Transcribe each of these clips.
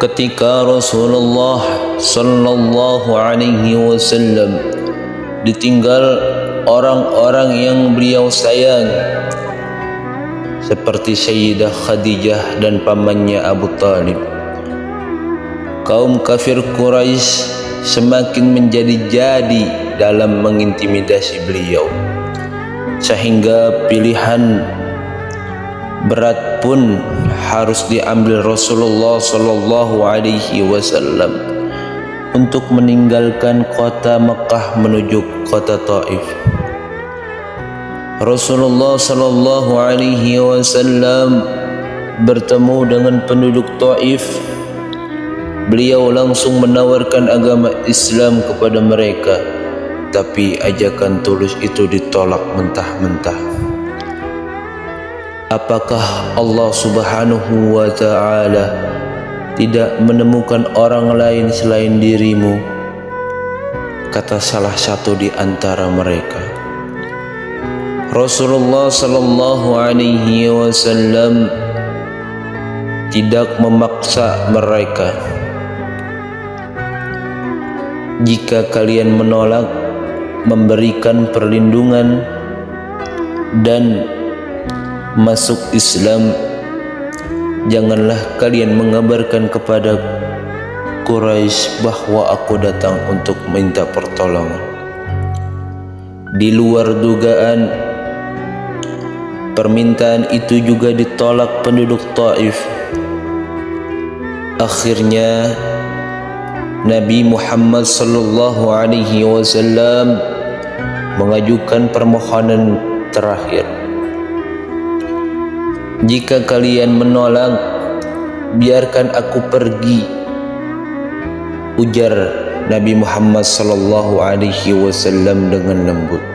ketika Rasulullah sallallahu alaihi wasallam ditinggal orang-orang yang beliau sayang seperti Sayyidah Khadijah dan pamannya Abu Talib, kaum kafir Quraisy semakin menjadi-jadi dalam mengintimidasi beliau, sehingga pilihan berat pun harus diambil Rasulullah sallallahu alaihi wasallam untuk meninggalkan kota Mekah menuju kota Taif. Rasulullah sallallahu alaihi wasallam bertemu dengan penduduk Taif. Beliau langsung menawarkan agama Islam kepada mereka, tapi ajakan tulus itu ditolak mentah-mentah. Apakah Allah Subhanahu wa ta'ala tidak menemukan orang lain selain dirimu? Kata salah satu di antara mereka. Rasulullah sallallahu alaihi wasallam tidak memaksa mereka. Jika kalian menolak memberikan perlindungan dan masuk Islam, janganlah kalian mengabarkan kepada Quraisy bahwa aku datang untuk minta pertolongan. Di luar dugaan, permintaan itu juga ditolak penduduk Taif. Akhirnya Nabi Muhammad sallallahu alaihi wasallam mengajukan permohonan terakhir. Jika kalian menolak, biarkan aku pergi, ujar Nabi Muhammad sallallahu alaihi wasallam dengan lembut.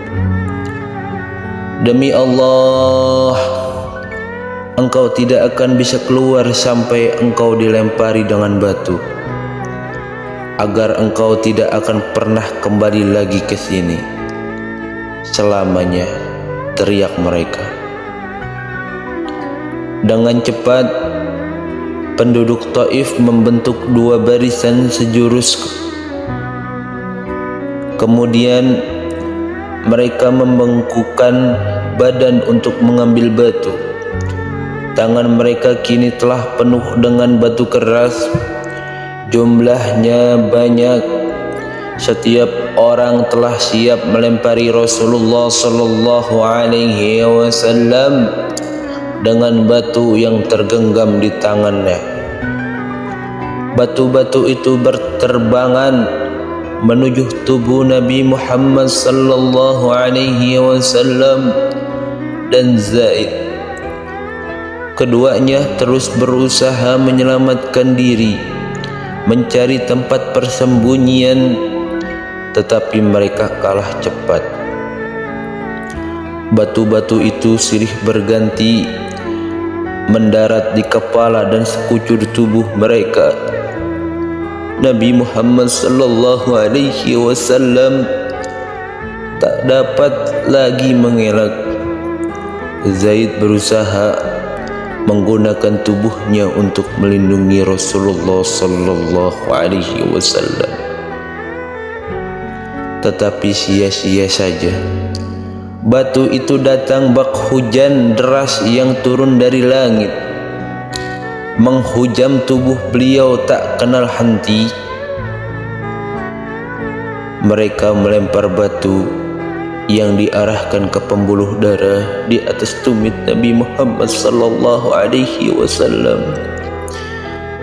Demi Allah, engkau tidak akan bisa keluar sampai engkau dilempari dengan batu, agar engkau tidak akan pernah kembali lagi ke sini selamanya, teriak mereka. Dengan cepat penduduk Taif membentuk dua barisan sejurus. Kemudian mereka membengkukkan badan untuk mengambil batu. Tangan mereka kini telah penuh dengan batu keras. Jumlahnya banyak. Setiap orang telah siap melempari Rasulullah sallallahu alaihi wasallam dengan batu yang tergenggam di tangannya. Batu-batu itu berterbangan menuju tubuh Nabi Muhammad sallallahu alaihi wasallam dan Zaid. Keduanya terus berusaha menyelamatkan diri, mencari tempat persembunyian, tetapi mereka kalah cepat. Batu-batu itu silih berganti mendarat di kepala dan sekujur tubuh mereka. Nabi Muhammad sallallahu alaihi wasallam tak dapat lagi mengelak. Zaid berusaha menggunakan tubuhnya untuk melindungi Rasulullah sallallahu alaihi wasallam, tetapi sia-sia saja. Batu itu datang bak hujan deras yang turun dari langit, menghujam tubuh beliau tak kenal henti. Mereka melempar batu yang diarahkan ke pembuluh darah di atas tumit Nabi Muhammad sallallahu alaihi wasallam,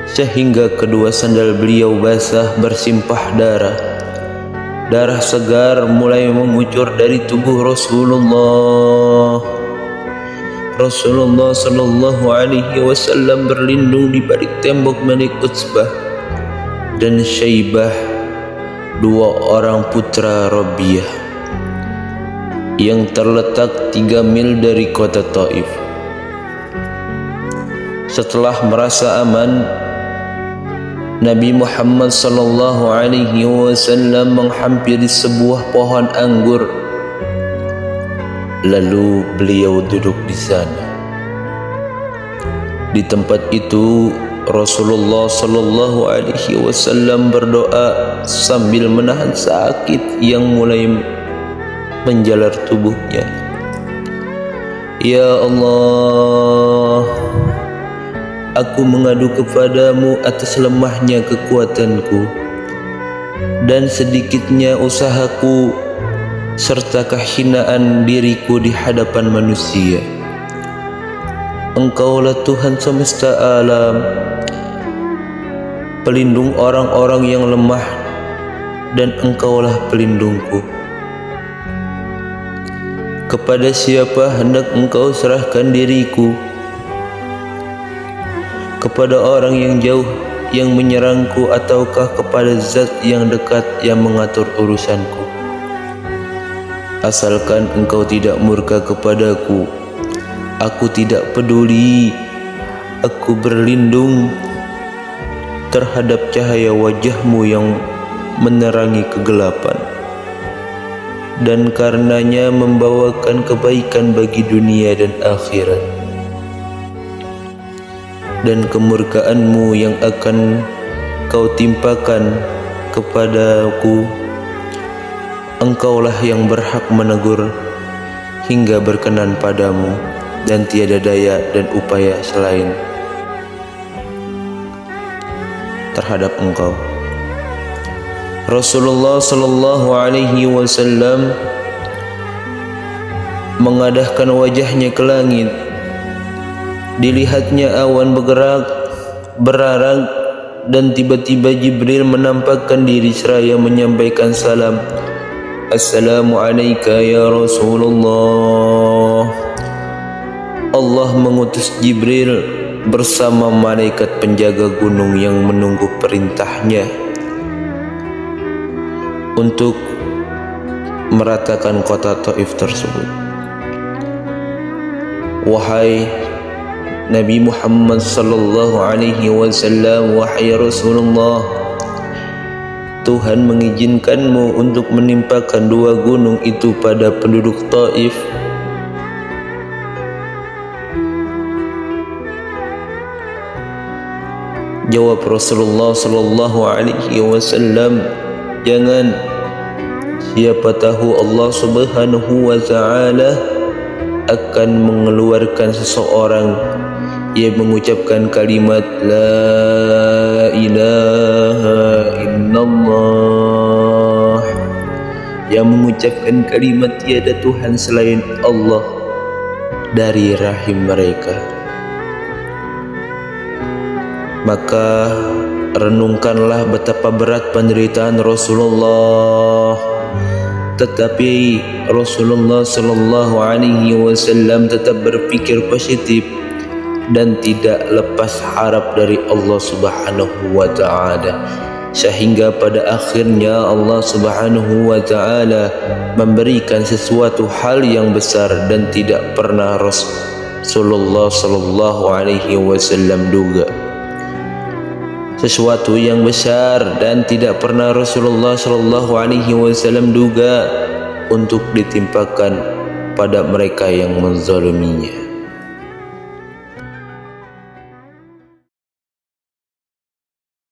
sehingga kedua sandal beliau basah bersimpah darah. Darah segar mulai mengucur dari tubuh Rasulullah. Rasulullah sallallahu alaihi wasallam berlindung di balik tembok Bani Utsbah dan Syaibah, dua orang putra Rabi'ah yang terletak 3 mil dari kota Taif. Setelah merasa aman, Nabi Muhammad sallallahu alaihi wasallam menghampiri sebuah pohon anggur. Lalu beliau duduk di sana. Di tempat itu Rasulullah sallallahu alaihi wasallam berdoa sambil menahan sakit yang mulai menjalar tubuhnya. Ya Allah, aku mengadu kepadamu atas lemahnya kekuatanku dan sedikitnya usahaku serta kehinaan diriku di hadapan manusia. Engkaulah Tuhan semesta alam, pelindung orang-orang yang lemah, dan Engkaulah pelindungku. Kepada siapa hendak Engkau serahkan diriku? Kepada orang yang jauh yang menyerangku, ataukah kepada Zat yang dekat yang mengatur urusanku? Asalkan Engkau tidak murka kepadaku, aku tidak peduli. Aku berlindung terhadap cahaya wajah-Mu yang menerangi kegelapan, dan karenanya membawakan kebaikan bagi dunia dan akhirat. Dan kemurkaan-Mu yang akan Kau timpakan kepadaku, Engkaulah yang berhak menegur hingga berkenan padamu, dan tiada daya dan upaya selain terhadap Engkau. Rasulullah sallallahu alaihi wasallam mengadahkan wajahnya ke langit. Dilihatnya awan bergerak, berarang, dan tiba-tiba Jibril menampakkan diri seraya menyampaikan salam. Assalamu alayka ya Rasulullah. Allah mengutus Jibril bersama malaikat penjaga gunung yang menunggu perintahnya untuk meratakan kota Taif tersebut. Wahai Nabi Muhammad sallallahu alaihi wasallam, wahai Rasulullah, Tuhan mengizinkanmu untuk menimpakan dua gunung itu pada penduduk Taif. Jawab Rasulullah sallallahu alaihi wasallam, jangan. Siapa tahu Allah Subhanahu wa taala akan mengeluarkan seseorang yang mengucapkan kalimat la ilaha illallah, yang mengucapkan kalimat tiada Tuhan selain Allah dari rahim mereka. Maka renungkanlah betapa berat penderitaan Rasulullah, tetapi Rasulullah sallallahu alaihi wasallam tetap berpikir positif dan tidak lepas harap dari Allah Subhanahu wa taala, sehingga pada akhirnya Allah Subhanahu wa taala memberikan sesuatu hal yang besar dan tidak pernah Rasulullah sallallahu alaihi wasallam duga. Sesuatu yang besar dan tidak pernah Rasulullah sallallahu alaihi wasallam duga untuk ditimpakan pada mereka yang menzaliminya.